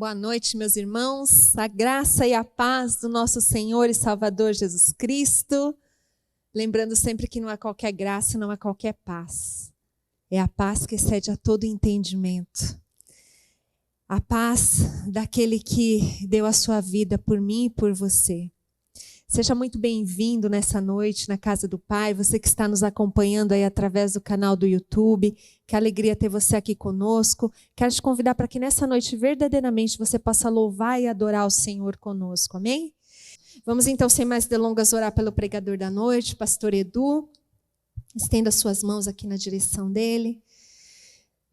Boa noite, meus irmãos. A graça e a paz do nosso Senhor e Salvador Jesus Cristo. Lembrando sempre que não é qualquer graça, não é qualquer paz. É a paz que excede a todo entendimento. A paz daquele que deu a sua vida por mim e por você. Seja muito bem-vindo nessa noite na casa do Pai, você que está nos acompanhando aí através do canal do YouTube. Que alegria ter você aqui conosco. Quero te convidar para que nessa noite verdadeiramente você possa louvar e adorar o Senhor conosco, amém? Vamos então, sem mais delongas, orar pelo pregador da noite, pastor Edu. Estenda suas mãos aqui na direção dele.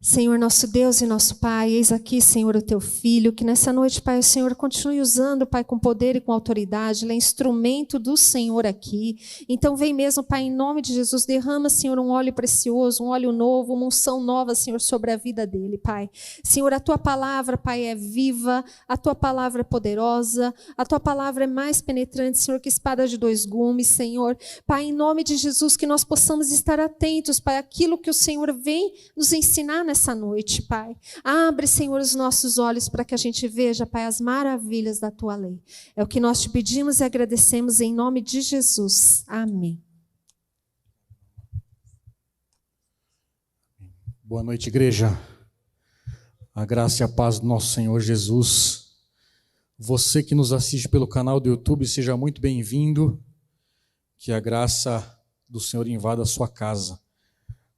Senhor, nosso Deus e nosso Pai, eis aqui, Senhor, o teu filho, que nessa noite, Pai, o Senhor continue usando, Pai, com poder e com autoridade, ele é instrumento do Senhor aqui. Então vem mesmo, Pai, em nome de Jesus, derrama, Senhor, um óleo precioso, um óleo novo, uma unção nova, Senhor, sobre a vida dele, Pai. Senhor, a tua palavra, Pai, é viva, a tua palavra é poderosa, a tua palavra é mais penetrante, Senhor, que espada de dois gumes, Senhor. Pai, em nome de Jesus, que nós possamos estar atentos, Pai, àquilo que o Senhor vem nos ensinar nessa noite, Pai. Abre, Senhor, os nossos olhos para que a gente veja, Pai, as maravilhas da Tua lei. É o que nós te pedimos e agradecemos em nome de Jesus. Amém. Boa noite, igreja. A graça e a paz do nosso Senhor Jesus. Você que nos assiste pelo canal do YouTube, seja muito bem-vindo. Que a graça do Senhor invada a sua casa.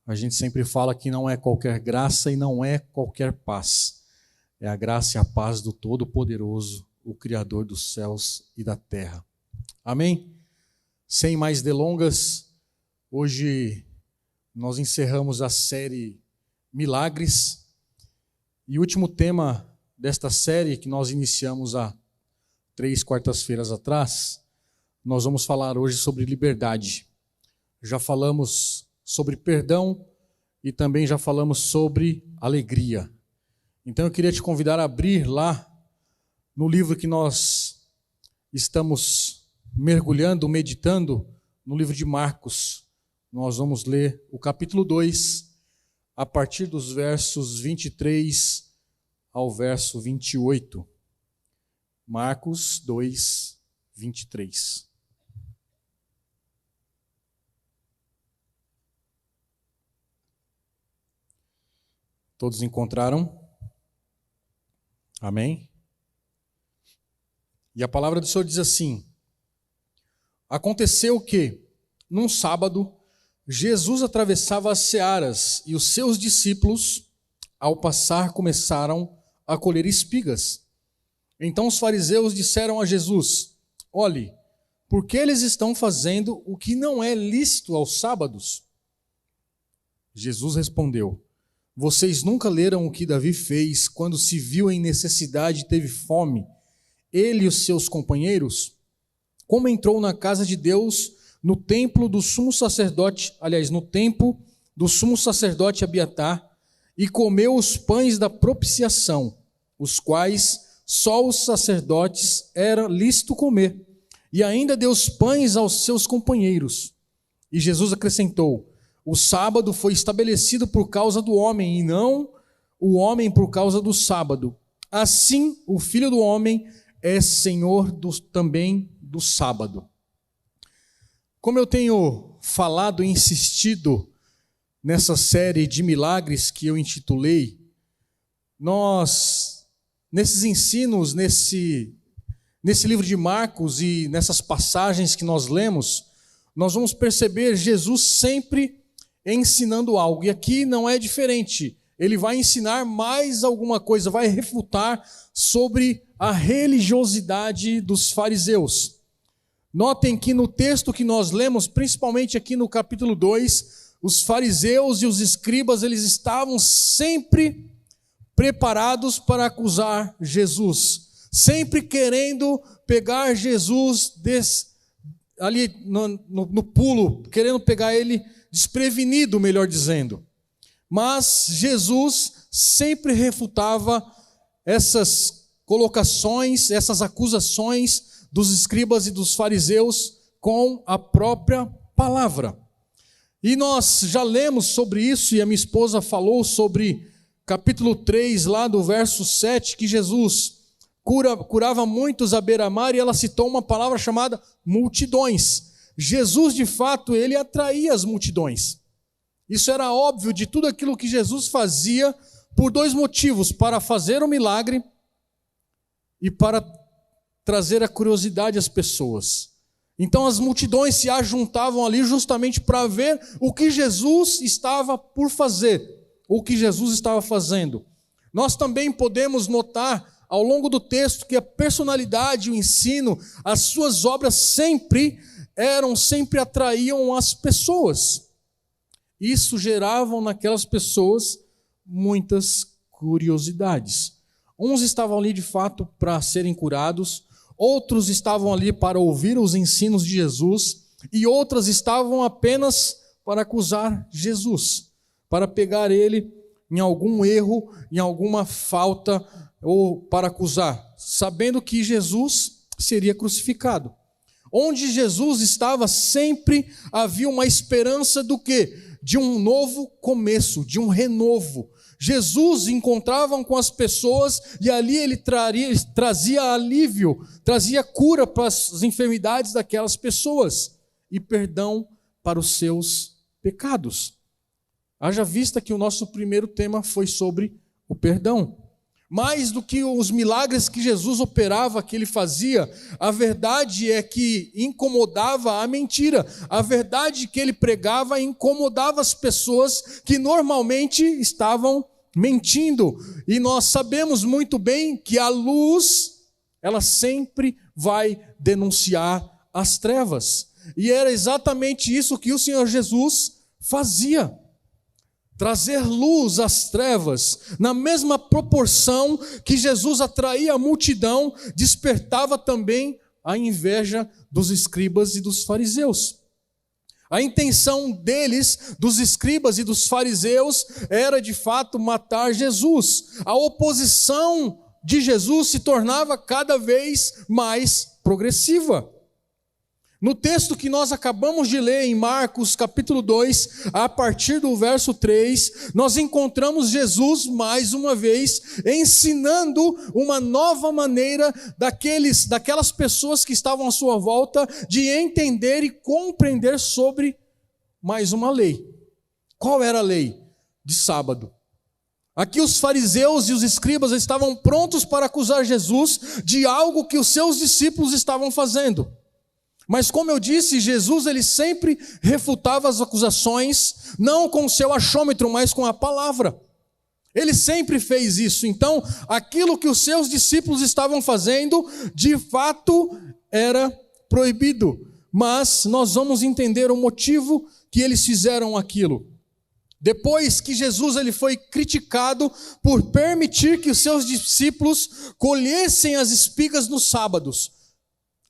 A gente sempre fala que não é qualquer graça e não é qualquer paz. É a graça e a paz do Todo-Poderoso, o Criador dos céus e da terra. Amém? Sem mais delongas, hoje nós encerramos a série Milagres. E o último tema desta série, que nós iniciamos há 3 quartas-feiras atrás, nós vamos falar hoje sobre liberdade. Já falamos sobre perdão e também já falamos sobre alegria. Então eu queria te convidar a abrir lá no livro que nós estamos mergulhando, meditando, no livro de Marcos. Nós vamos ler o capítulo 2, a partir dos versos 23 ao verso 28. Marcos 2, 23. Todos encontraram? Amém? E a palavra do Senhor diz assim: Aconteceu que, num sábado, Jesus atravessava as searas e os seus discípulos, ao passar, começaram a colher espigas. Então os fariseus disseram a Jesus: Olhe, por que eles estão fazendo o que não é lícito aos sábados? Jesus respondeu: Vocês nunca leram o que Davi fez quando se viu em necessidade e teve fome, ele e os seus companheiros? Como entrou na casa de Deus, no templo do sumo sacerdote, no templo do sumo sacerdote Abiatar, e comeu os pães da propiciação, os quais só os sacerdotes era lícito comer, e ainda deu os pães aos seus companheiros. E Jesus acrescentou: O sábado foi estabelecido por causa do homem, e não o homem por causa do sábado. Assim, o Filho do Homem é Senhor também do sábado. Como eu tenho falado e insistido nessa série de milagres que eu intitulei, nós, nesses ensinos, nesse livro de Marcos e nessas passagens que nós lemos, nós vamos perceber Jesus sempre ensinando algo, e aqui não é diferente. Ele vai ensinar mais alguma coisa, vai refutar sobre a religiosidade dos fariseus. Notem que no texto que nós lemos, principalmente aqui no capítulo 2, os fariseus e os escribas, eles estavam sempre preparados para acusar Jesus, sempre querendo pegar Jesus ali no pulo, querendo pegar ele desprevenido, melhor dizendo. Mas Jesus sempre refutava essas colocações, essas acusações dos escribas e dos fariseus com a própria palavra. E nós já lemos sobre isso, e a minha esposa falou sobre capítulo 3, lá do verso 7, que Jesus curava muitos à beira-mar, e ela citou uma palavra chamada multidões. Jesus, de fato, ele atraía as multidões. Isso era óbvio de tudo aquilo que Jesus fazia por dois motivos: para fazer o milagre e para trazer a curiosidade às pessoas. Então as multidões se ajuntavam ali justamente para ver o que Jesus estava por fazer, o que Jesus estava fazendo. Nós também podemos notar ao longo do texto que a personalidade, o ensino, as suas obras sempre atraíam as pessoas. Isso gerava naquelas pessoas muitas curiosidades. Uns estavam ali de fato para serem curados, outros estavam ali para ouvir os ensinos de Jesus, e outras estavam apenas para acusar Jesus, para pegar ele em algum erro, em alguma falta, ou para acusar, sabendo que Jesus seria crucificado. Onde Jesus estava, sempre havia uma esperança do quê? De um novo começo, de um renovo. Jesus encontrava com as pessoas e ali ele trazia alívio, trazia cura para as enfermidades daquelas pessoas e perdão para os seus pecados. Haja vista que o nosso primeiro tema foi sobre o perdão. Mais do que os milagres que Jesus operava, que ele fazia, a verdade é que incomodava a mentira. A verdade que ele pregava incomodava as pessoas que normalmente estavam mentindo. E nós sabemos muito bem que a luz, ela sempre vai denunciar as trevas. E era exatamente isso que o Senhor Jesus fazia. Trazer luz às trevas, na mesma proporção que Jesus atraía a multidão, despertava também a inveja dos escribas e dos fariseus. A intenção deles, dos escribas e dos fariseus, era de fato matar Jesus. A oposição de Jesus se tornava cada vez mais progressiva. No texto que nós acabamos de ler em Marcos capítulo 2, a partir do verso 3, nós encontramos Jesus mais uma vez ensinando uma nova maneira daquelas pessoas que estavam à sua volta de entender e compreender sobre mais uma lei. Qual era a lei? De sábado. Aqui os fariseus e os escribas estavam prontos para acusar Jesus de algo que os seus discípulos estavam fazendo. Mas como eu disse, Jesus ele sempre refutava as acusações, não com o seu achômetro, mas com a palavra. Ele sempre fez isso. Então, aquilo que os seus discípulos estavam fazendo, de fato, era proibido. Mas nós vamos entender o motivo que eles fizeram aquilo. Depois que Jesus ele foi criticado por permitir que os seus discípulos colhessem as espigas nos sábados.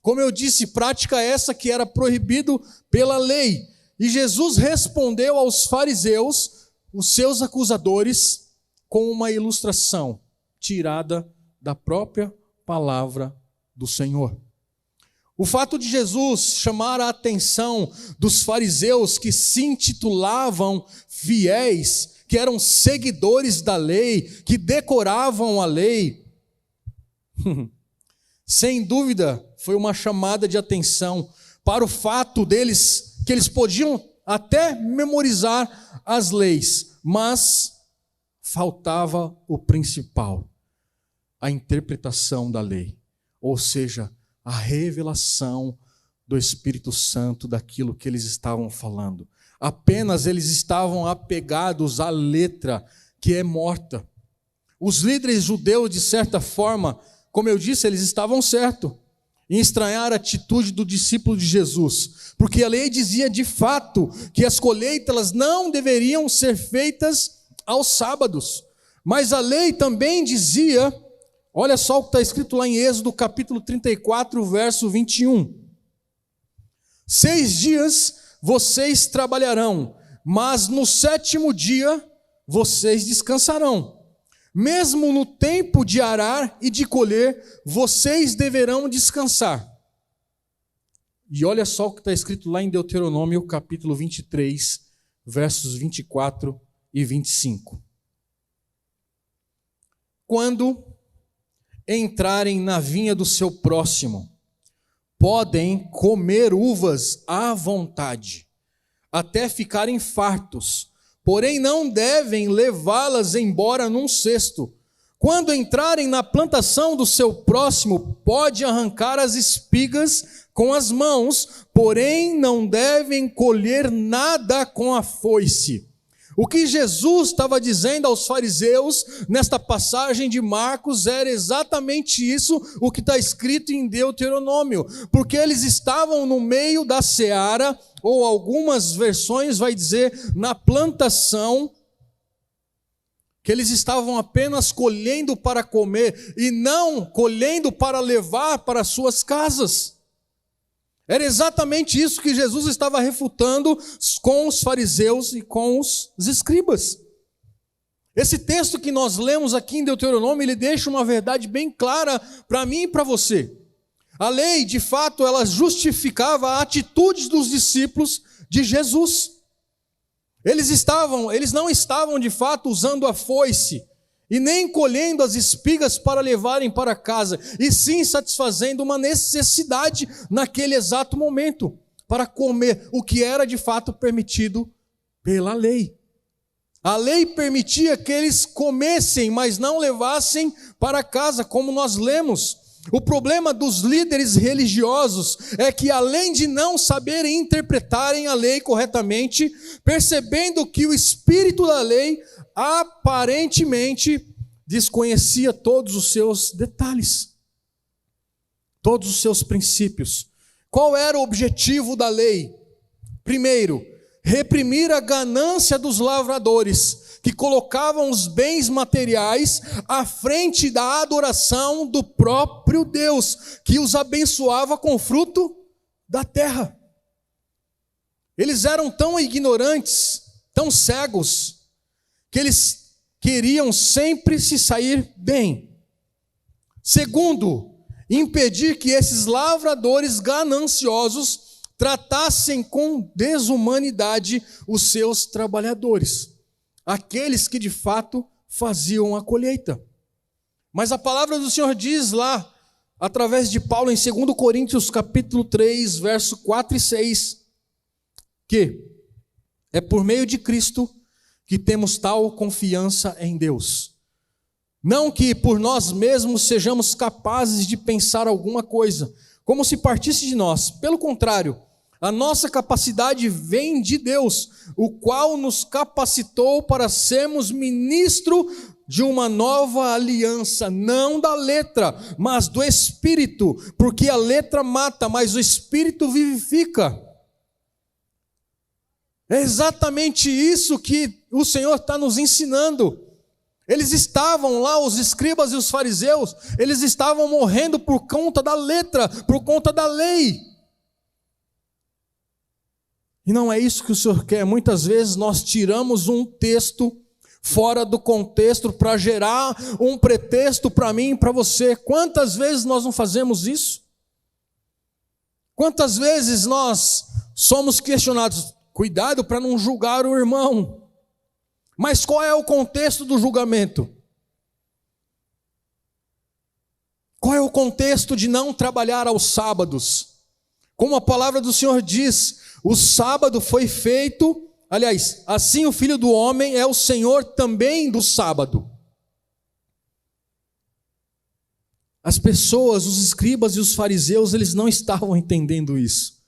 Como eu disse, prática essa que era proibido pela lei. E Jesus respondeu aos fariseus, os seus acusadores, com uma ilustração tirada da própria palavra do Senhor. O fato de Jesus chamar a atenção dos fariseus que se intitulavam fiéis, que eram seguidores da lei, que decoravam a lei, sem dúvida, foi uma chamada de atenção para o fato deles, que eles podiam até memorizar as leis, mas faltava o principal, a interpretação da lei, ou seja, a revelação do Espírito Santo daquilo que eles estavam falando. Apenas eles estavam apegados à letra que é morta. Os líderes judeus, de certa forma, como eu disse, eles estavam certos em estranhar a atitude do discípulo de Jesus, porque a lei dizia de fato que as colheitas não deveriam ser feitas aos sábados, mas a lei também dizia, olha só o que está escrito lá em Êxodo capítulo 34, verso 21. 6 dias vocês trabalharão, mas no 7º dia vocês descansarão. Mesmo no tempo de arar e de colher, vocês deverão descansar. E olha só o que está escrito lá em Deuteronômio, capítulo 23, versos 24 e 25. Quando entrarem na vinha do seu próximo. Podem comer uvas à vontade, até ficarem fartos, porém não devem levá-las embora num cesto. Quando entrarem na plantação do seu próximo, pode arrancar as espigas com as mãos, porém não devem colher nada com a foice. O que Jesus estava dizendo aos fariseus nesta passagem de Marcos era exatamente isso, o que está escrito em Deuteronômio, porque eles estavam no meio da seara, ou algumas versões vai dizer na plantação, que eles estavam apenas colhendo para comer e não colhendo para levar para suas casas. Era exatamente isso que Jesus estava refutando com os fariseus e com os escribas. Esse texto que nós lemos aqui em Deuteronômio, ele deixa uma verdade bem clara para mim e para você. A lei, de fato, ela justificava a atitude dos discípulos de Jesus. Eles não estavam, de fato, usando a foice e nem colhendo as espigas para levarem para casa, e sim satisfazendo uma necessidade naquele exato momento, para comer o que era de fato permitido pela lei. A lei permitia que eles comessem, mas não levassem para casa, como nós lemos. O problema dos líderes religiosos é que, além de não saberem interpretarem a lei corretamente, percebendo que o espírito da lei aparentemente desconhecia todos os seus detalhes, todos os seus princípios. Qual era o objetivo da lei? Primeiro, reprimir a ganância dos lavradores, que colocavam os bens materiais à frente da adoração do próprio Deus, que os abençoava com o fruto da terra. Eles eram tão ignorantes, tão cegos, que eles queriam sempre se sair bem. Segundo, impedir que esses lavradores gananciosos tratassem com desumanidade os seus trabalhadores, aqueles que de fato faziam a colheita. Mas a palavra do Senhor diz lá, através de Paulo, em 2 Coríntios capítulo 3, verso 4 e 6, que é por meio de Cristo que temos tal confiança em Deus. Não que por nós mesmos sejamos capazes de pensar alguma coisa, como se partisse de nós. Pelo contrário, a nossa capacidade vem de Deus, o qual nos capacitou para sermos ministro de uma nova aliança, não da letra, mas do Espírito, porque a letra mata, mas o Espírito vivifica. É exatamente isso que o Senhor está nos ensinando. Eles estavam lá, os escribas e os fariseus, eles estavam morrendo por conta da letra, por conta da lei. E não é isso que o Senhor quer. Muitas vezes nós tiramos um texto fora do contexto para gerar um pretexto para mim e para você. Quantas vezes nós não fazemos isso? Quantas vezes nós somos questionados? Cuidado para não julgar o irmão. Mas qual é o contexto do julgamento? Qual é o contexto de não trabalhar aos sábados? Como a palavra do Senhor diz, o sábado foi feito, aliás, assim o Filho do Homem é o Senhor também do sábado. As pessoas, os escribas e os fariseus, eles não estavam entendendo isso.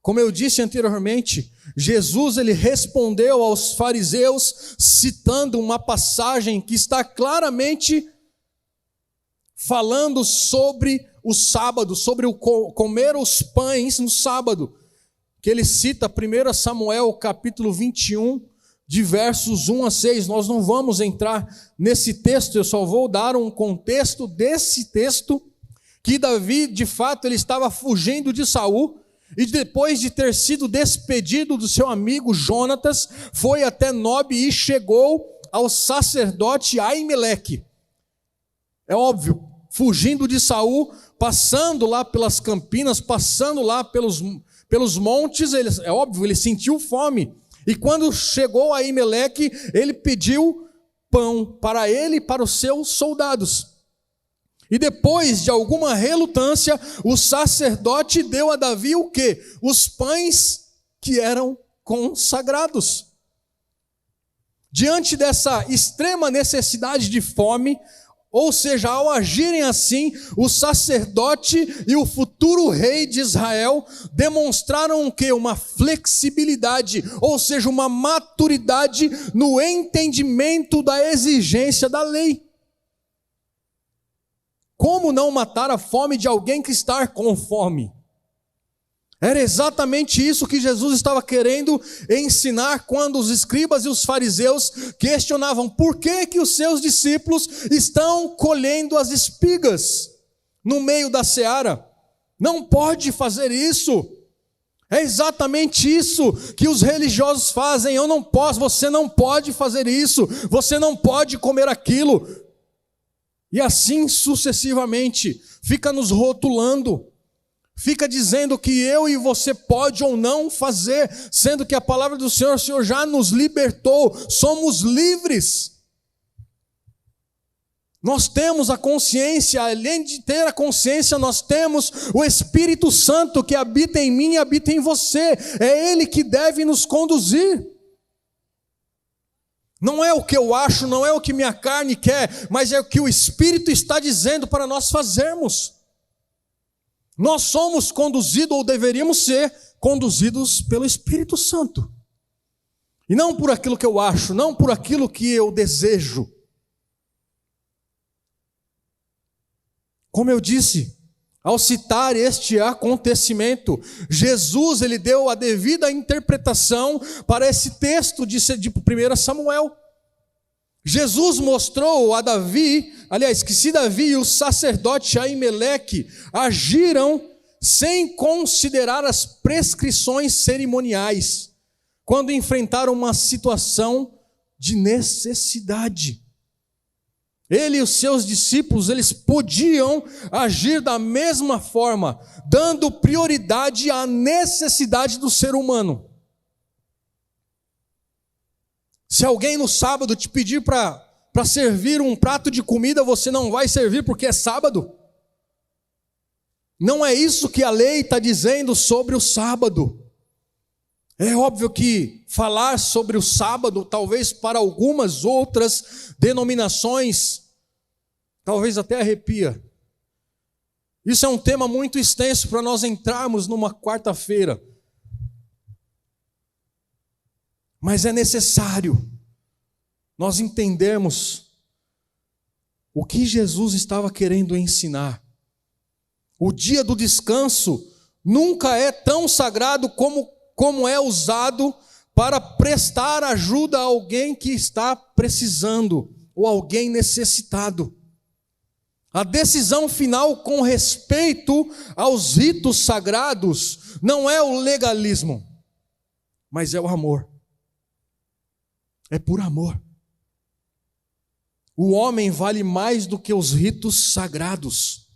Como eu disse anteriormente, Jesus ele respondeu aos fariseus citando uma passagem que está claramente falando sobre o sábado, sobre o comer os pães no sábado, que ele cita 1 Samuel capítulo 21, de versos 1 a 6. Nós não vamos entrar nesse texto, eu só vou dar um contexto desse texto, que Davi, de fato, ele estava fugindo de Saul, e depois de ter sido despedido do seu amigo Jonatas, foi até Nob e chegou ao sacerdote Aimeleque. É óbvio, fugindo de Saul, passando lá pelas campinas, passando lá pelos montes, é óbvio, ele sentiu fome. E quando chegou a Aimeleque, ele pediu pão para ele e para os seus soldados. E depois de alguma relutância, o sacerdote deu a Davi o quê? Os pães que eram consagrados. Diante dessa extrema necessidade de fome, ou seja, ao agirem assim, o sacerdote e o futuro rei de Israel demonstraram o quê? Uma flexibilidade, ou seja, uma maturidade no entendimento da exigência da lei. Como não matar a fome de alguém que está com fome? Era exatamente isso que Jesus estava querendo ensinar quando os escribas e os fariseus questionavam por que os seus discípulos estão colhendo as espigas no meio da seara. Não pode fazer isso. É exatamente isso que os religiosos fazem. Eu não posso, você não pode fazer isso, você não pode comer aquilo. E assim sucessivamente, fica nos rotulando. Fica dizendo que eu e você pode ou não fazer, sendo que a palavra do Senhor, o Senhor já nos libertou, somos livres. Nós temos a consciência, além de ter a consciência, nós temos o Espírito Santo que habita em mim e habita em você. É Ele que deve nos conduzir. Não é o que eu acho, não é o que minha carne quer, mas é o que o Espírito está dizendo para nós fazermos. Nós somos conduzidos, ou deveríamos ser conduzidos pelo Espírito Santo. E não por aquilo que eu acho, não por aquilo que eu desejo. Como eu disse, ao citar este acontecimento, Jesus ele deu a devida interpretação para esse texto de 1 Samuel. Jesus mostrou a Davi, aliás, que se Davi e o sacerdote Aimeleque agiram sem considerar as prescrições cerimoniais, quando enfrentaram uma situação de necessidade. Ele e os seus discípulos, eles podiam agir da mesma forma, dando prioridade à necessidade do ser humano. Se alguém no sábado te pedir para servir um prato de comida, você não vai servir porque é sábado? Não é isso que a lei está dizendo sobre o sábado. É óbvio que falar sobre o sábado, talvez para algumas outras denominações, talvez até arrepia. Isso é um tema muito extenso para nós entrarmos numa quarta-feira. Mas é necessário nós entendermos o que Jesus estava querendo ensinar. O dia do descanso nunca é tão sagrado como é usado para prestar ajuda a alguém que está precisando ou alguém necessitado. A decisão final com respeito aos ritos sagrados não é o legalismo, mas é o amor. É por amor. O homem vale mais do que os ritos sagrados.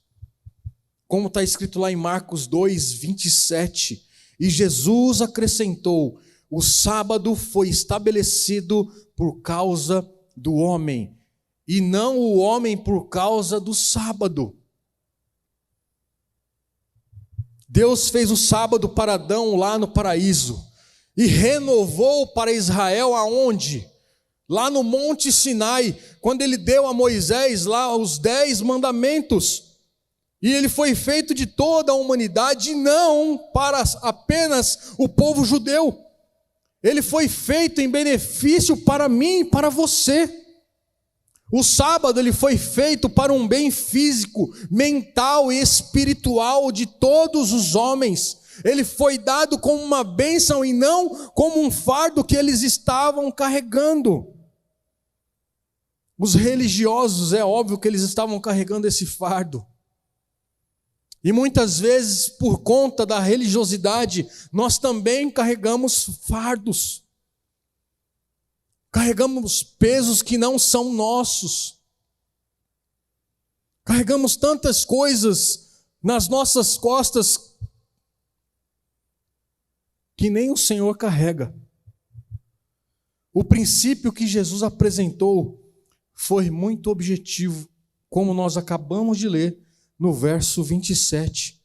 Como está escrito lá em Marcos 2, 27. E Jesus acrescentou: o sábado foi estabelecido por causa do homem, e não o homem por causa do sábado. Deus fez o sábado para Adão lá no paraíso. E renovou para Israel aonde? Lá no Monte Sinai, quando ele deu a Moisés lá os 10 mandamentos. E ele foi feito de toda a humanidade, e não para apenas o povo judeu. Ele foi feito em benefício para mim e para você. O sábado ele foi feito para um bem físico, mental e espiritual de todos os homens. Ele foi dado como uma bênção e não como um fardo que eles estavam carregando. Os religiosos, é óbvio que eles estavam carregando esse fardo. E muitas vezes, por conta da religiosidade, nós também carregamos fardos. Carregamos pesos que não são nossos. Carregamos tantas coisas nas nossas costas que nem o Senhor carrega. O princípio que Jesus apresentou foi muito objetivo como nós acabamos de ler no verso 27.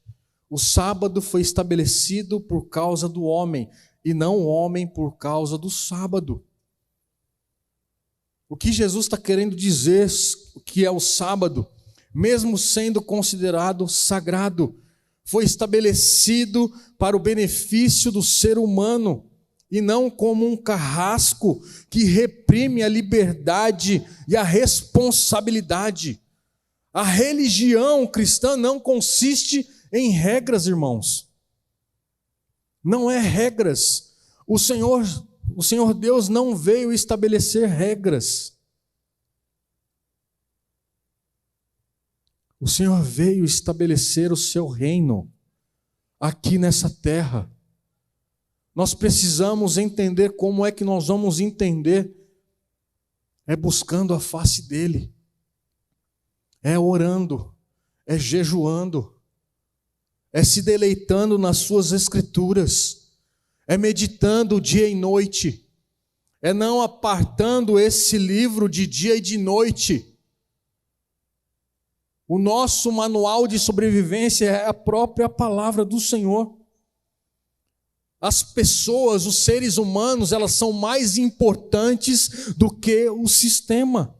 O sábado foi estabelecido por causa do homem, e não o homem por causa do sábado. O que Jesus está querendo dizer que é o sábado, mesmo sendo considerado sagrado, foi estabelecido para o benefício do ser humano, e não como um carrasco que reprime a liberdade e a responsabilidade. A religião cristã não consiste em regras, irmãos. Não é regras. O Senhor Deus não veio estabelecer regras. O Senhor veio estabelecer o seu reino aqui nessa terra. Nós precisamos entender como é que nós vamos entender. É buscando a face dele. É orando, é jejuando, é se deleitando nas suas escrituras, é meditando dia e noite, é não apartando esse livro de dia e de noite. O nosso manual de sobrevivência é a própria palavra do Senhor. As pessoas, os seres humanos, elas são mais importantes do que o sistema.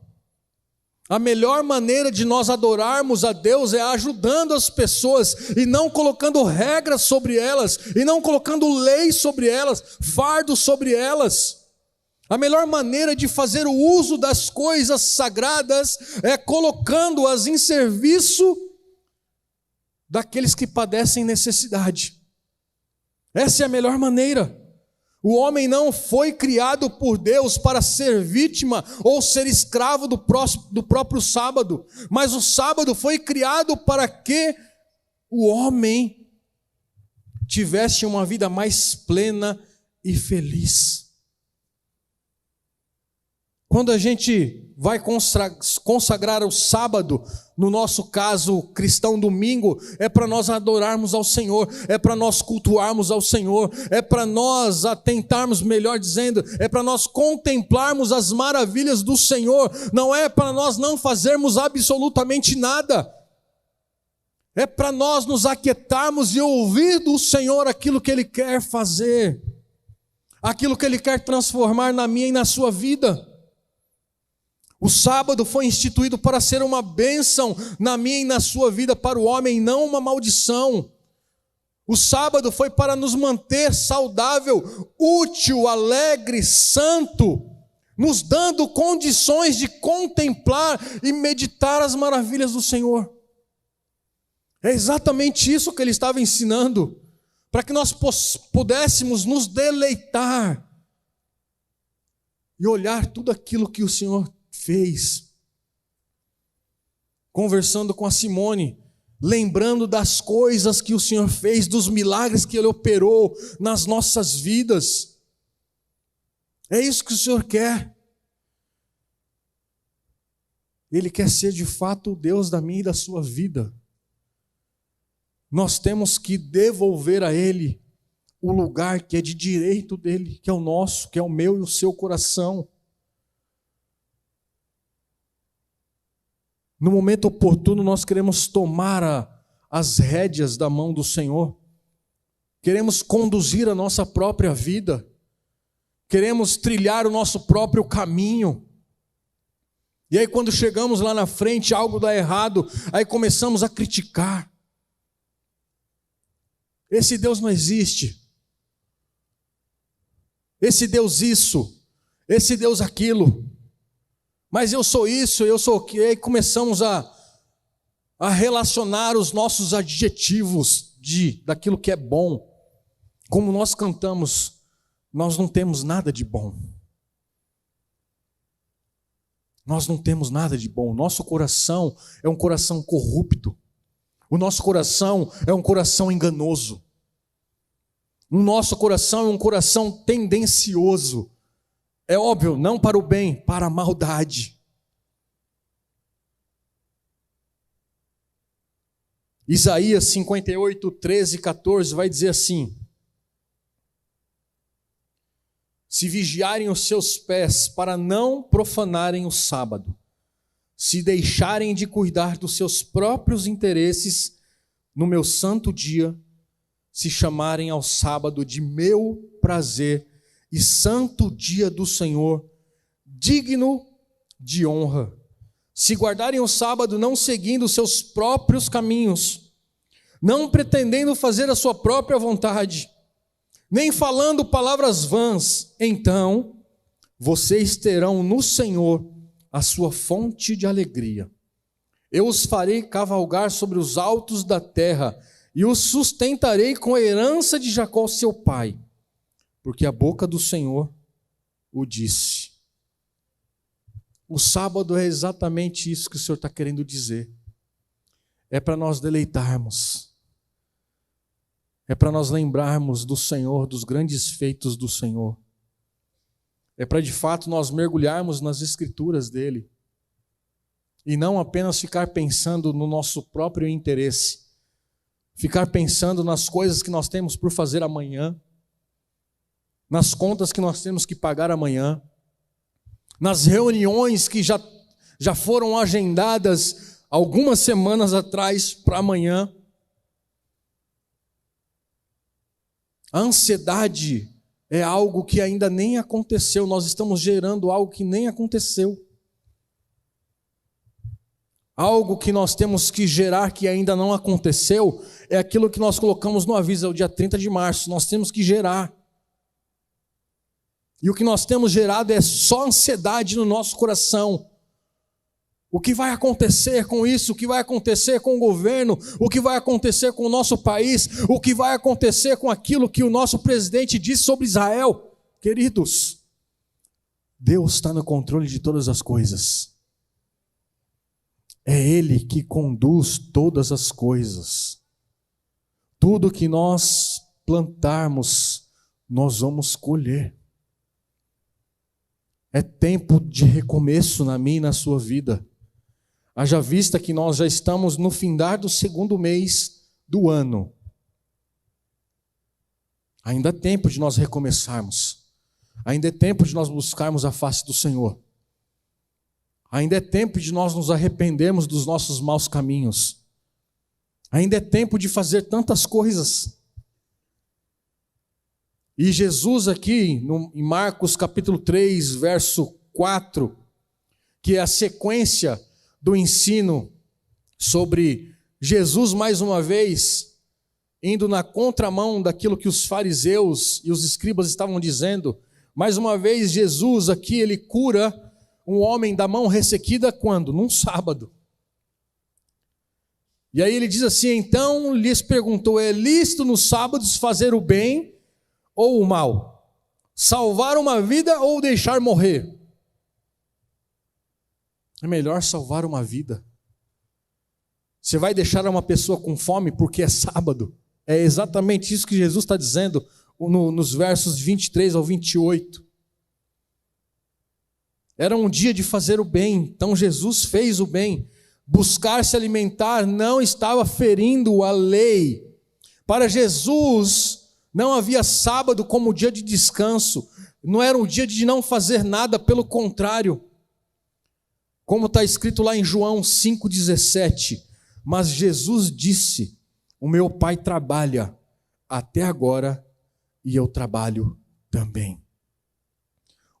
A melhor maneira de nós adorarmos a Deus é ajudando as pessoas e não colocando regras sobre elas, e não colocando leis sobre elas, fardos sobre elas. A melhor maneira de fazer o uso das coisas sagradas é colocando-as em serviço daqueles que padecem necessidade. Essa é a melhor maneira. O homem não foi criado por Deus para ser vítima ou ser escravo do próprio sábado, mas o sábado foi criado para que o homem tivesse uma vida mais plena e feliz. Quando a gente vai consagrar o sábado, no nosso caso cristão domingo, é para nós adorarmos ao Senhor, é para nós cultuarmos ao Senhor, é para nós atentarmos, melhor dizendo, é para nós contemplarmos as maravilhas do Senhor, não é para nós não fazermos absolutamente nada, é para nós nos aquietarmos e ouvir do Senhor aquilo que Ele quer fazer, aquilo que Ele quer transformar na minha e na sua vida. O sábado foi instituído para ser uma bênção na minha e na sua vida para o homem, não uma maldição. O sábado foi para nos manter saudável, útil, alegre, santo, nos dando condições de contemplar e meditar as maravilhas do Senhor. É exatamente isso que ele estava ensinando, para que nós pudéssemos nos deleitar e olhar tudo aquilo que o Senhor fez. Conversando com a Simone, lembrando das coisas que o Senhor fez, dos milagres que Ele operou nas nossas vidas. É isso que o Senhor quer. Ele quer ser de fato o Deus da minha e da sua vida. Nós temos que devolver a Ele o lugar que é de direito dEle, que é o nosso, que é o meu e o seu coração. No momento oportuno, nós queremos tomar as rédeas da mão do Senhor, queremos conduzir a nossa própria vida, queremos trilhar o nosso próprio caminho. E aí, quando chegamos lá na frente, algo dá errado, aí começamos a criticar. Esse Deus não existe. Esse Deus isso, esse Deus aquilo. Mas eu sou isso, eu sou aquilo. E aí começamos a relacionar os nossos adjetivos daquilo que é bom. Como nós cantamos, nós não temos nada de bom. Nós não temos nada de bom. Nosso coração é um coração corrupto. O nosso coração é um coração enganoso. O nosso coração é um coração tendencioso. É óbvio, não para o bem, para a maldade. Isaías 58, 13 e 14 vai dizer assim: se vigiarem os seus pés para não profanarem o sábado, se deixarem de cuidar dos seus próprios interesses no meu santo dia, se chamarem ao sábado de meu prazer e santo dia do Senhor, digno de honra, se guardarem o sábado não seguindo os seus próprios caminhos, não pretendendo fazer a sua própria vontade, nem falando palavras vãs, então vocês terão no Senhor a sua fonte de alegria. Eu os farei cavalgar sobre os altos da terra e os sustentarei com a herança de Jacó seu pai, porque a boca do Senhor o disse. O sábado é exatamente isso que o Senhor está querendo dizer. É para nós deleitarmos. É para nós lembrarmos do Senhor, dos grandes feitos do Senhor. É para de fato nós mergulharmos nas Escrituras dele. E não apenas ficar pensando no nosso próprio interesse. Ficar pensando nas coisas que nós temos por fazer amanhã. Nas contas que nós temos que pagar amanhã. Nas reuniões que já foram agendadas algumas semanas atrás para amanhã. A ansiedade é algo que ainda nem aconteceu. Nós estamos gerando algo que nem aconteceu. Algo que nós temos que gerar que ainda não aconteceu é aquilo que nós colocamos no aviso, é o dia 30 de março. Nós temos que gerar. E o que nós temos gerado é só ansiedade no nosso coração. O que vai acontecer com isso? O que vai acontecer com o governo? O que vai acontecer com o nosso país? O que vai acontecer com aquilo que o nosso presidente disse sobre Israel? Queridos, Deus está no controle de todas as coisas. É Ele que conduz todas as coisas. Tudo que nós plantarmos, nós vamos colher. É tempo de recomeço na minha e na sua vida. Haja vista que nós já estamos no findar do segundo mês do ano. Ainda é tempo de nós recomeçarmos. Ainda é tempo de nós buscarmos a face do Senhor. Ainda é tempo de nós nos arrependermos dos nossos maus caminhos. Ainda é tempo de fazer tantas coisas. E Jesus aqui, em Marcos capítulo 3, verso 4, que é a sequência do ensino sobre Jesus, mais uma vez, indo na contramão daquilo que os fariseus e os escribas estavam dizendo. Mais uma vez, Jesus aqui, ele cura um homem da mão ressequida quando? Num sábado. E aí ele diz assim, então lhes perguntou, é lícito nos sábados fazer o bem ou o mal? Salvar uma vida ou deixar morrer? É melhor salvar uma vida. Você vai deixar uma pessoa com fome porque é sábado? É exatamente isso que Jesus está dizendo nos versos 23 ao 28. Era um dia de fazer o bem, então Jesus fez o bem. Buscar se alimentar não estava ferindo a lei. Para Jesus, não havia sábado como dia de descanso. Não era um dia de não fazer nada, pelo contrário. Como está escrito lá em João 5,17. Mas Jesus disse, o meu Pai trabalha até agora e eu trabalho também.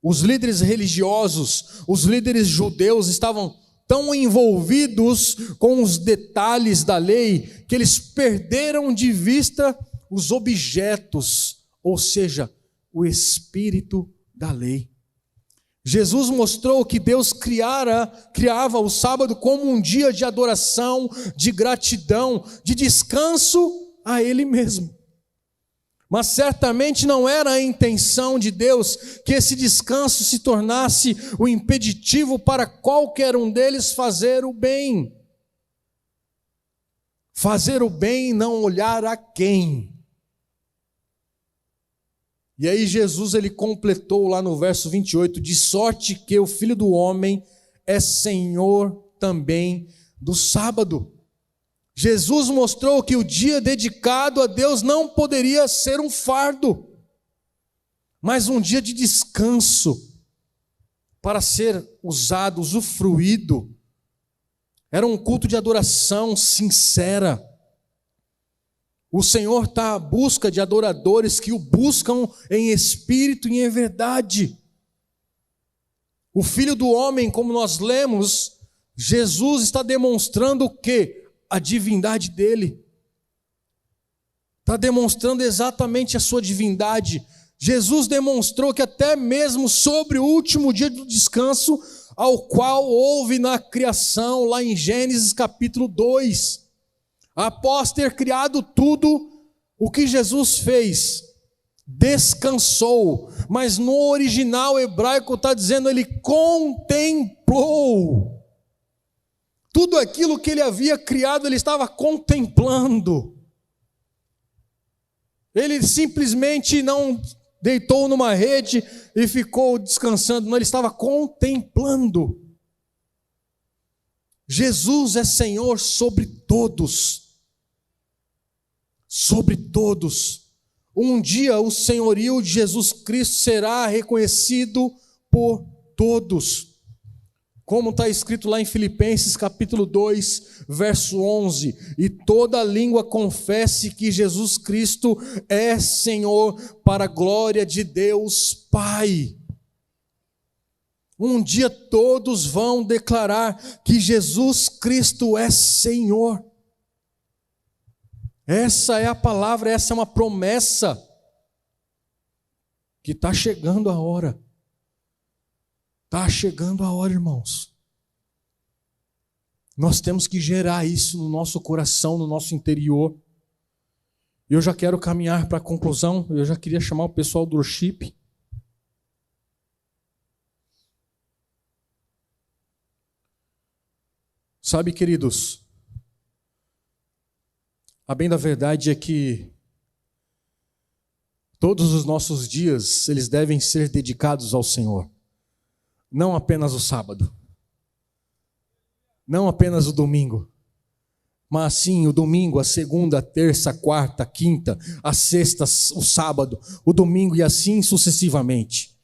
Os líderes religiosos, os líderes judeus estavam tão envolvidos com os detalhes da lei que eles perderam de vista os objetos, ou seja, o espírito da lei. Jesus mostrou que Deus criava o sábado como um dia de adoração, de gratidão, de descanso a Ele mesmo. Mas certamente não era a intenção de Deus que esse descanso se tornasse o impeditivo para qualquer um deles fazer o bem. Fazer o bem e não olhar a quem. E aí Jesus ele completou lá no verso 28, de sorte que o Filho do Homem é Senhor também do sábado. Jesus mostrou que o dia dedicado a Deus não poderia ser um fardo, mas um dia de descanso para ser usado, usufruído Era um culto de adoração sincera. O Senhor está à busca de adoradores que o buscam em espírito e em verdade. O Filho do Homem, como nós lemos, Jesus está demonstrando o quê? A divindade dele. Está demonstrando exatamente a sua divindade. Jesus demonstrou que até mesmo sobre o último dia do descanso, ao qual houve na criação, lá em Gênesis capítulo 2, após ter criado tudo, o que Jesus fez? Descansou, mas no original hebraico está dizendo, ele contemplou. Tudo aquilo que ele havia criado, ele estava contemplando. Ele simplesmente não deitou numa rede e ficou descansando, não, ele estava contemplando. Jesus é Senhor sobre todos. Sobre todos. Um dia o senhorio de Jesus Cristo será reconhecido por todos. Como está escrito lá em Filipenses capítulo 2, verso 11. E toda língua confesse que Jesus Cristo é Senhor, para a glória de Deus Pai. Um dia todos vão declarar que Jesus Cristo é Senhor. Essa é a palavra, essa é uma promessa que está chegando a hora. Está chegando a hora, irmãos. Nós temos que gerar isso no nosso coração, no nosso interior. Eu já quero caminhar para a conclusão. Eu já queria chamar o pessoal do worship. Sabe, queridos, a bem da verdade é que todos os nossos dias, eles devem ser dedicados ao Senhor. Não apenas o sábado, não apenas o domingo, mas sim o domingo, a segunda, a terça, a quarta, a quinta, a sexta, o sábado, o domingo e assim sucessivamente.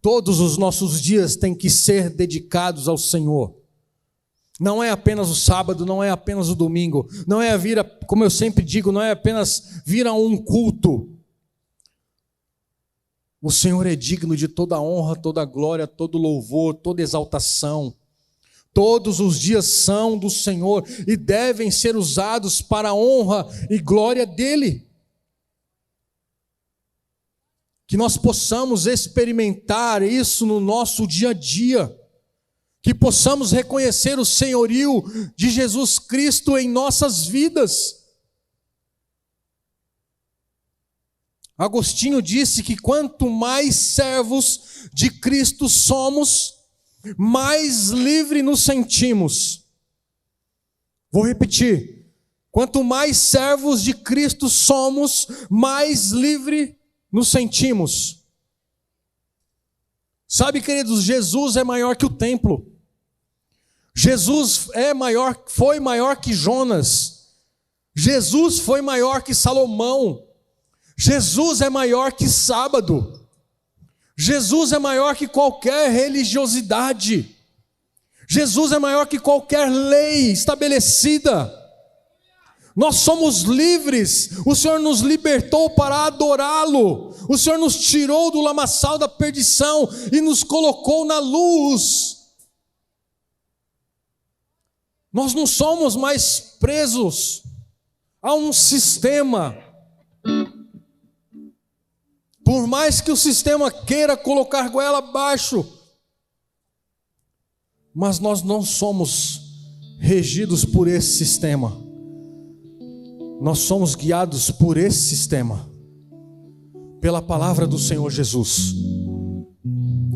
Todos os nossos dias têm que ser dedicados ao Senhor. Não é apenas o sábado, não é apenas o domingo, não é vir, como eu sempre digo, não é apenas vir a um culto. O Senhor é digno de toda honra, toda glória, todo louvor, toda exaltação. Todos os dias são do Senhor e devem ser usados para a honra e glória dEle. Que nós possamos experimentar isso no nosso dia a dia. Que possamos reconhecer o senhorio de Jesus Cristo em nossas vidas. Agostinho disse que quanto mais servos de Cristo somos, mais livre nos sentimos. Vou repetir. Quanto mais servos de Cristo somos, mais livre nos sentimos. Sabe, queridos, Jesus é maior que o templo. Jesus foi maior que Jonas. Jesus foi maior que Salomão. Jesus é maior que sábado. Jesus é maior que qualquer religiosidade. Jesus é maior que qualquer lei estabelecida. Nós somos livres. O Senhor nos libertou para adorá-lo. O Senhor nos tirou do lamaçal da perdição e nos colocou na luz. Nós não somos mais presos a um sistema. Por mais que o sistema queira colocar goela abaixo, mas nós não somos regidos por esse sistema. Nós somos guiados por esse sistema, pela palavra do Senhor Jesus.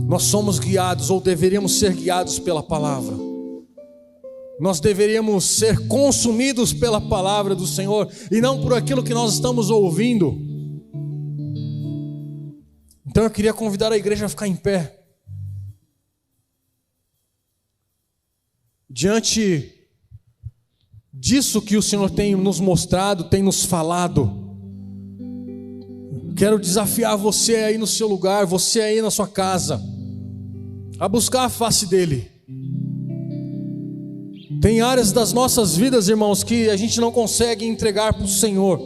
Nós somos guiados, ou deveríamos ser guiados pela palavra. Nós deveríamos ser consumidos pela palavra do Senhor, e não por aquilo que nós estamos ouvindo. Então eu queria convidar a igreja a ficar em pé. Diante disso que o Senhor tem nos mostrado, tem nos falado, quero desafiar você aí no seu lugar, você aí na sua casa, a buscar a face dele. Tem áreas das nossas vidas, irmãos, que a gente não consegue entregar para o Senhor.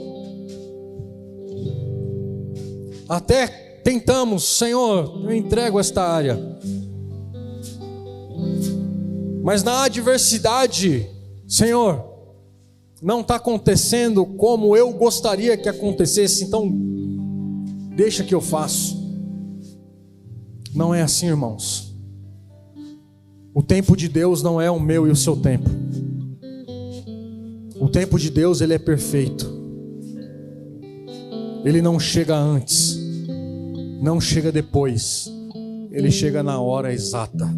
Até tentamos, Senhor, eu entrego esta área. Mas na adversidade, Senhor, não está acontecendo como eu gostaria que acontecesse, então deixa que eu faço. Não é assim, irmãos. O tempo de Deus não é o meu e o seu tempo. O tempo de Deus, ele é perfeito. Ele não chega antes, não chega depois. Ele chega na hora exata.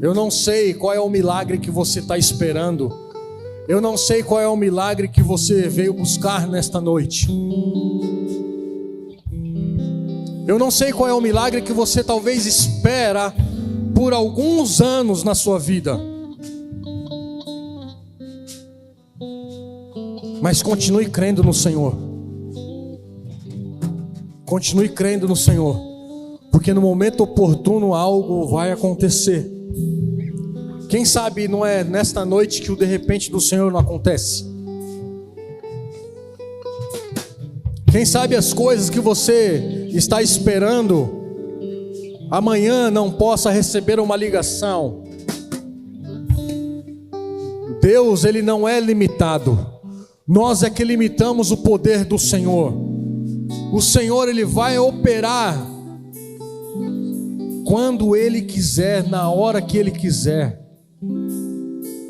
Eu não sei qual é o milagre que você está esperando. Eu não sei qual é o milagre que você veio buscar nesta noite. Eu não sei qual é o milagre que você talvez espera por alguns anos na sua vida. Mas continue crendo no Senhor. Continue crendo no Senhor. Porque no momento oportuno algo vai acontecer. Quem sabe não é nesta noite que o de repente do Senhor não acontece? Quem sabe as coisas que você está esperando, amanhã não possa receber uma ligação. Deus, ele não é limitado. Nós é que limitamos o poder do Senhor. O Senhor, ele vai operar quando ele quiser, na hora que ele quiser.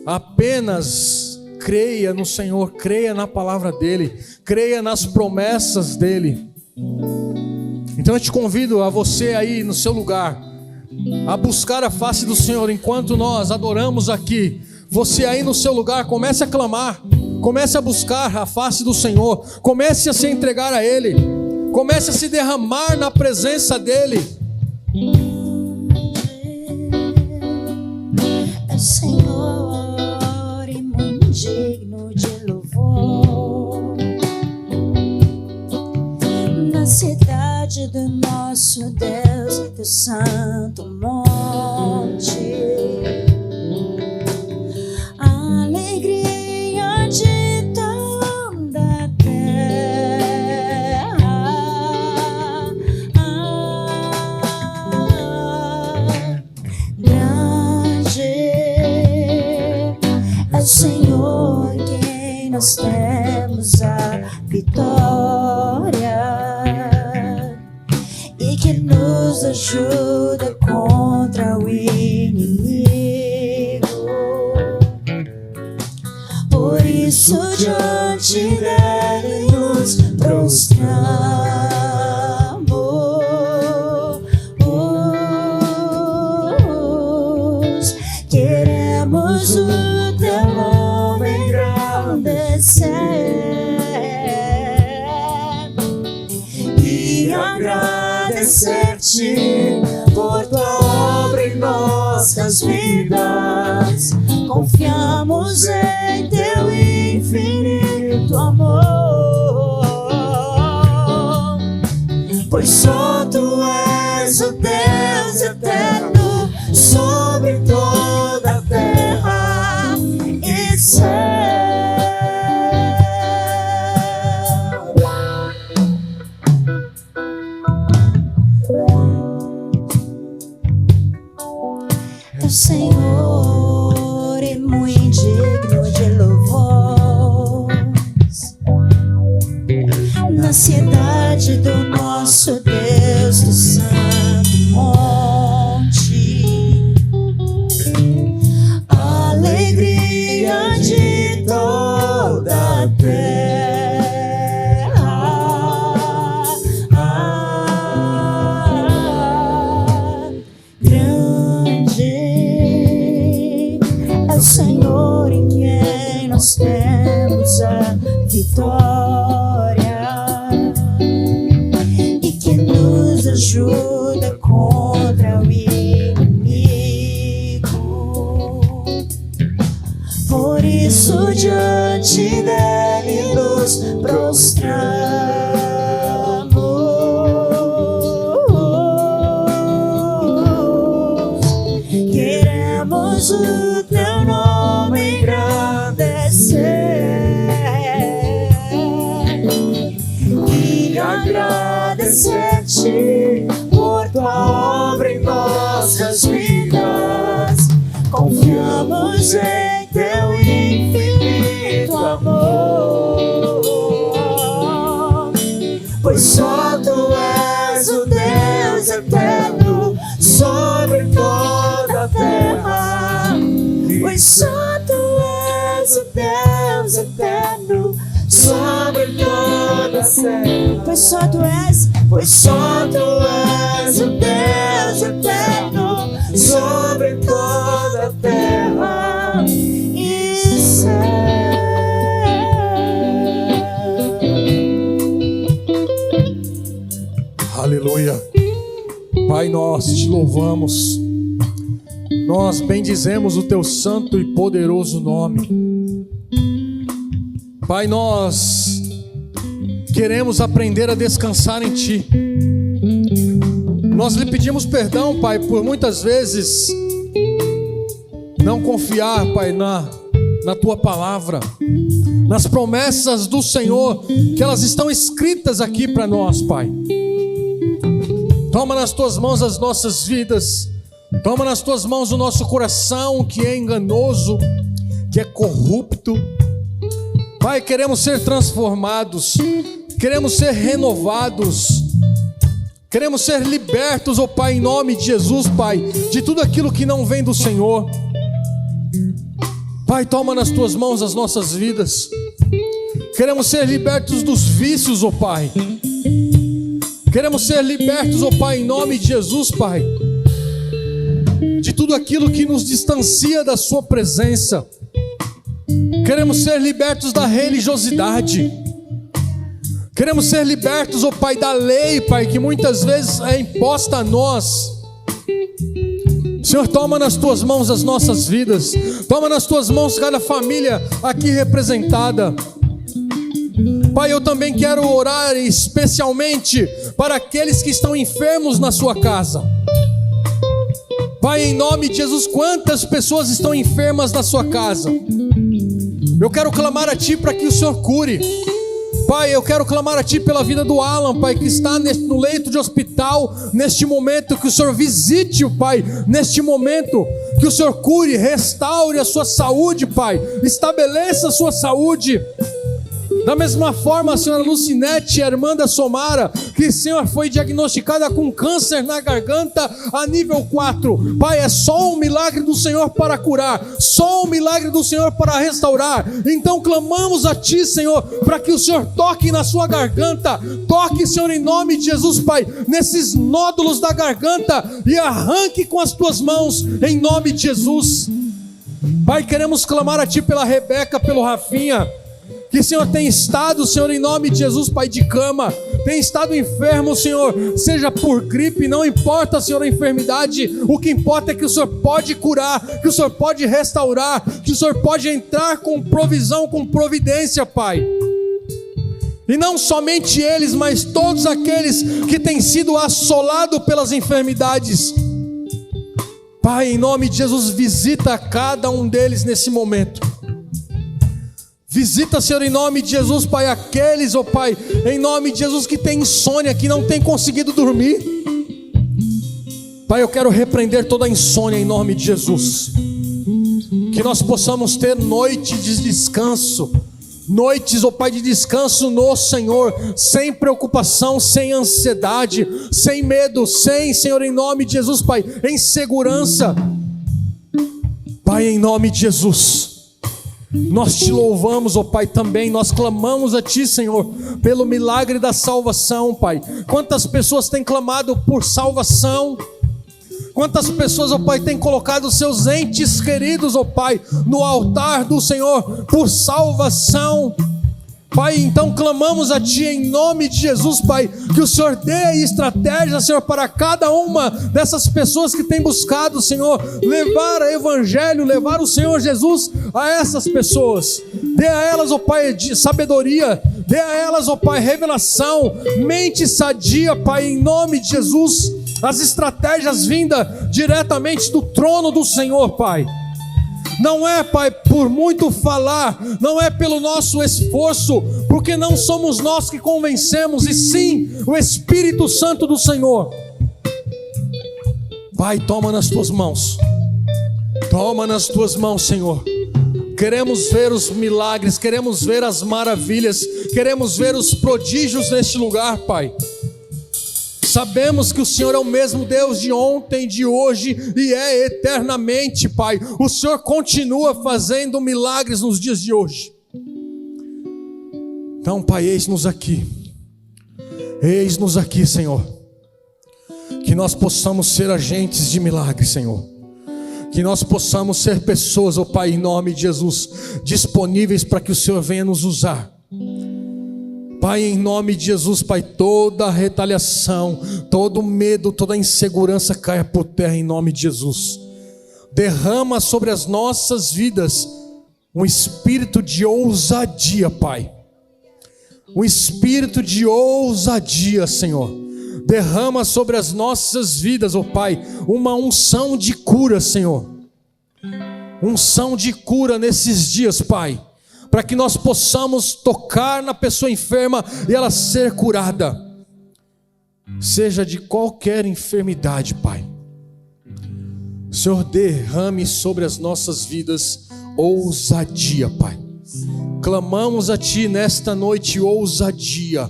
Apenas creia no Senhor, creia na palavra dele, creia nas promessas dele. Então eu te convido a você aí no seu lugar, a buscar a face do Senhor. Enquanto nós adoramos aqui, você aí no seu lugar, comece a clamar, comece a buscar a face do Senhor, comece a se entregar a Ele, comece a se derramar na presença dEle. É Senhor e muito digno de louvor, na cidade do nosso Deus, teu santo monte. A alegria de toda a terra, grande é o Senhor, quem nós temos a vitória, e que nos ajuda contra o inimigo. Por isso diante dele nos prostramos, queremos o teu nome engrandecer e agradecer-te por tua obra em nossas vidas. Confiamos em teu infinito amor, pois só tu és o Deus eterno sobre toda a terra e céu. É o Senhor e muito digno de louvor, na cidade do nosso Deus, do santo monte. A alegria de toda a terra, grande é o Senhor em quem nós temos a vitória, e que nos ajuda contra o inimigo. Por isso diante dele nos prostramos, queremos Deus em teu infinito amor, pois só tu és o Deus eterno sobre toda a terra, pois só tu és o Deus eterno sobre toda a terra, pois só tu és o Deus eterno sobre toda a terra e céu. Aleluia. Pai, nós te louvamos, nós bendizemos o teu santo e poderoso nome. Pai, nós queremos aprender a descansar em ti. Nós lhe pedimos perdão, Pai, por muitas vezes não confiar, Pai, na tua palavra, nas promessas do Senhor, que elas estão escritas aqui para nós, Pai. Toma nas tuas mãos as nossas vidas, toma nas tuas mãos o nosso coração, que é enganoso, que é corrupto. Pai, queremos ser transformados, queremos ser renovados, queremos ser libertos, ó Pai, em nome de Jesus, Pai, de tudo aquilo que não vem do Senhor. Pai, toma nas tuas mãos as nossas vidas. Queremos ser libertos dos vícios, ó Pai. Queremos ser libertos, ó Pai, em nome de Jesus, Pai, de tudo aquilo que nos distancia da sua presença. Queremos ser libertos da religiosidade. Queremos ser libertos, ó Pai, da lei, Pai, que muitas vezes é imposta a nós. Senhor, toma nas tuas mãos as nossas vidas. Toma nas tuas mãos cada família aqui representada. Pai, eu também quero orar especialmente para aqueles que estão enfermos na sua casa. Pai, em nome de Jesus, quantas pessoas estão enfermas na sua casa? Eu quero clamar a Ti para que o Senhor cure. Pai, eu quero clamar a Ti pela vida do Alan, Pai, que está no leito de hospital neste momento. Que o Senhor visite o Pai neste momento, que o Senhor cure, restaure a sua saúde, Pai, estabeleça a sua saúde. Da mesma forma, a senhora Lucinete, a irmã da Somara, que, Senhor, foi diagnosticada com câncer na garganta a nível 4. Pai, é só um milagre do Senhor para curar, só um milagre do Senhor para restaurar. Então clamamos a Ti, Senhor, para que o Senhor toque na sua garganta. Toque, Senhor, em nome de Jesus, Pai, nesses nódulos da garganta, e arranque com as Tuas mãos, em nome de Jesus. Pai, queremos clamar a Ti pela Rebeca, pelo Rafinha, que, Senhor, tem estado, Senhor, em nome de Jesus, Pai, de cama, tem estado enfermo, Senhor, seja por gripe, não importa, Senhor, a enfermidade. O que importa é que o Senhor pode curar, que o Senhor pode restaurar, que o Senhor pode entrar com provisão, com providência, Pai. E não somente eles, mas todos aqueles que têm sido assolados pelas enfermidades. Pai, em nome de Jesus, visita cada um deles nesse momento. Visita, Senhor, em nome de Jesus, Pai, aqueles, ó Pai, em nome de Jesus, que tem insônia, que não tem conseguido dormir. Pai, eu quero repreender toda a insônia em nome de Jesus. Que nós possamos ter noites de descanso, noites, ó Pai, de descanso no Senhor, sem preocupação, sem ansiedade, sem medo, sem, Senhor, em nome de Jesus, Pai, em segurança. Pai, em nome de Jesus, nós Te louvamos, ó Pai, também. Nós clamamos a Ti, Senhor, pelo milagre da salvação, Pai. Quantas pessoas têm clamado por salvação? Quantas pessoas, ó Pai, têm colocado seus entes queridos, ó Pai, no altar do Senhor por salvação? Pai, então clamamos a Ti em nome de Jesus, Pai, que o Senhor dê estratégia, Senhor, para cada uma dessas pessoas que têm buscado, Senhor, levar o Evangelho, levar o Senhor Jesus a essas pessoas. Dê a elas, ó Pai, sabedoria, dê a elas, ó Pai, revelação, mente sadia, Pai, em nome de Jesus, as estratégias vindas diretamente do trono do Senhor, Pai. Não é, Pai, por muito falar, não é pelo nosso esforço, porque não somos nós que convencemos, e sim o Espírito Santo do Senhor. Pai, toma nas Tuas mãos, Toma nas tuas mãos, Senhor. Queremos ver os milagres, queremos ver as maravilhas, queremos ver os prodígios neste lugar, Pai. Sabemos que o Senhor é o mesmo Deus de ontem, de hoje e é eternamente, Pai. O Senhor continua fazendo milagres nos dias de hoje. Então, Pai, eis-nos aqui. Eis-nos aqui, Senhor. Que nós possamos ser agentes de milagres, Senhor. Que nós possamos ser pessoas, ó Pai, em nome de Jesus, disponíveis para que o Senhor venha nos usar. Pai, em nome de Jesus, Pai, toda retaliação, todo medo, toda insegurança caia por terra em nome de Jesus. Derrama sobre as nossas vidas um espírito de ousadia, Pai. Um espírito de ousadia, Senhor. Derrama sobre as nossas vidas, ó Pai, uma unção de cura, Senhor. Unção de cura nesses dias, Pai, para que nós possamos tocar na pessoa enferma e ela ser curada, seja de qualquer enfermidade, Pai. Senhor, derrame sobre as nossas vidas ousadia, Pai. Clamamos a Ti nesta noite ousadia,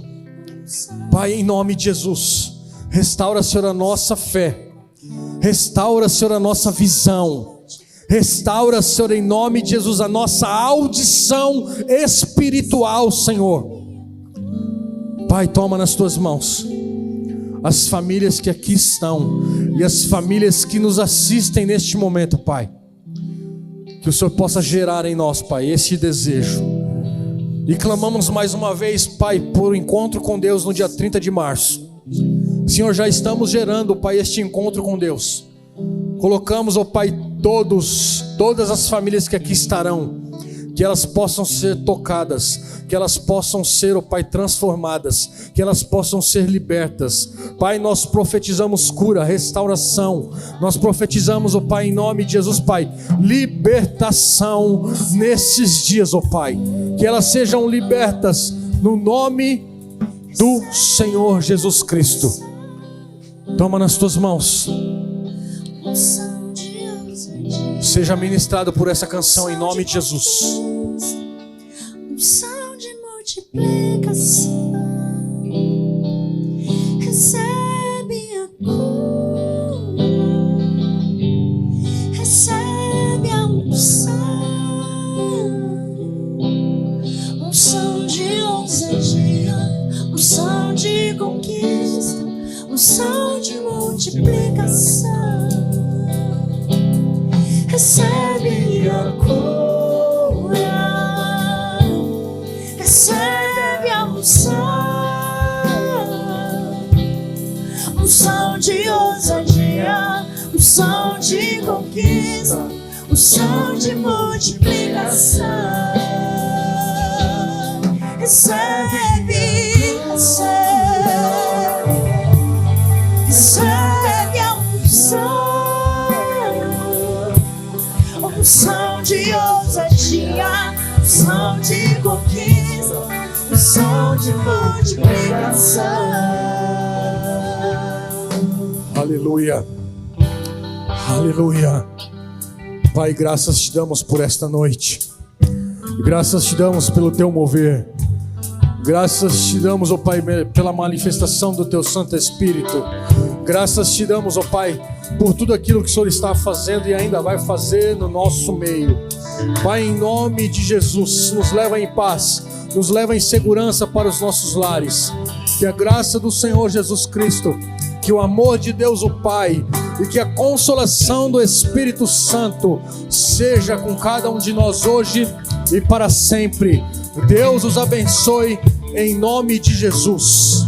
Pai, em nome de Jesus. Restaura, Senhor, a nossa fé. Restaura, Senhor, a nossa visão. Restaura, Senhor, em nome de Jesus, a nossa audição espiritual, Senhor. Pai, toma nas Tuas mãos as famílias que aqui estão e as famílias que nos assistem neste momento, Pai. Que o Senhor possa gerar em nós, Pai, esse desejo. E clamamos mais uma vez, Pai, por encontro com Deus no dia 30 de março. Senhor, já estamos gerando, Pai, este encontro com Deus. Colocamos, ó Pai, todas as famílias que aqui estarão, que elas possam ser tocadas, que elas possam ser, ó Pai, transformadas, que elas possam ser libertas. Pai, nós profetizamos cura, restauração. Nós profetizamos, ó Pai, em nome de Jesus, Pai, libertação nesses dias, ó Pai. Que elas sejam libertas no nome do Senhor Jesus Cristo. Toma nas Tuas mãos. Seja ministrado por essa canção em nome de Jesus. Unção de multiplicação, recebe a cura, recebe a unção de ousadia, unção de conquista, unção de multiplicação. Recebe a cura, recebe a unção de ousadia, unção de conquista, unção de multiplicação. Recebe, recebe a unção de ousadia, unção de conquista, unção de multiplicação. Aleluia, aleluia. Pai, graças Te damos por esta noite. Graças Te damos pelo Teu mover. Graças Te damos, ó Pai, pela manifestação do Teu Santo Espírito. Graças Te damos, ó Pai, por tudo aquilo que o Senhor está fazendo e ainda vai fazer no nosso meio. Pai, em nome de Jesus, nos leva em paz, nos leva em segurança para os nossos lares. Que a graça do Senhor Jesus Cristo, que o amor de Deus o Pai e que a consolação do Espírito Santo seja com cada um de nós hoje e para sempre. Deus os abençoe em nome de Jesus.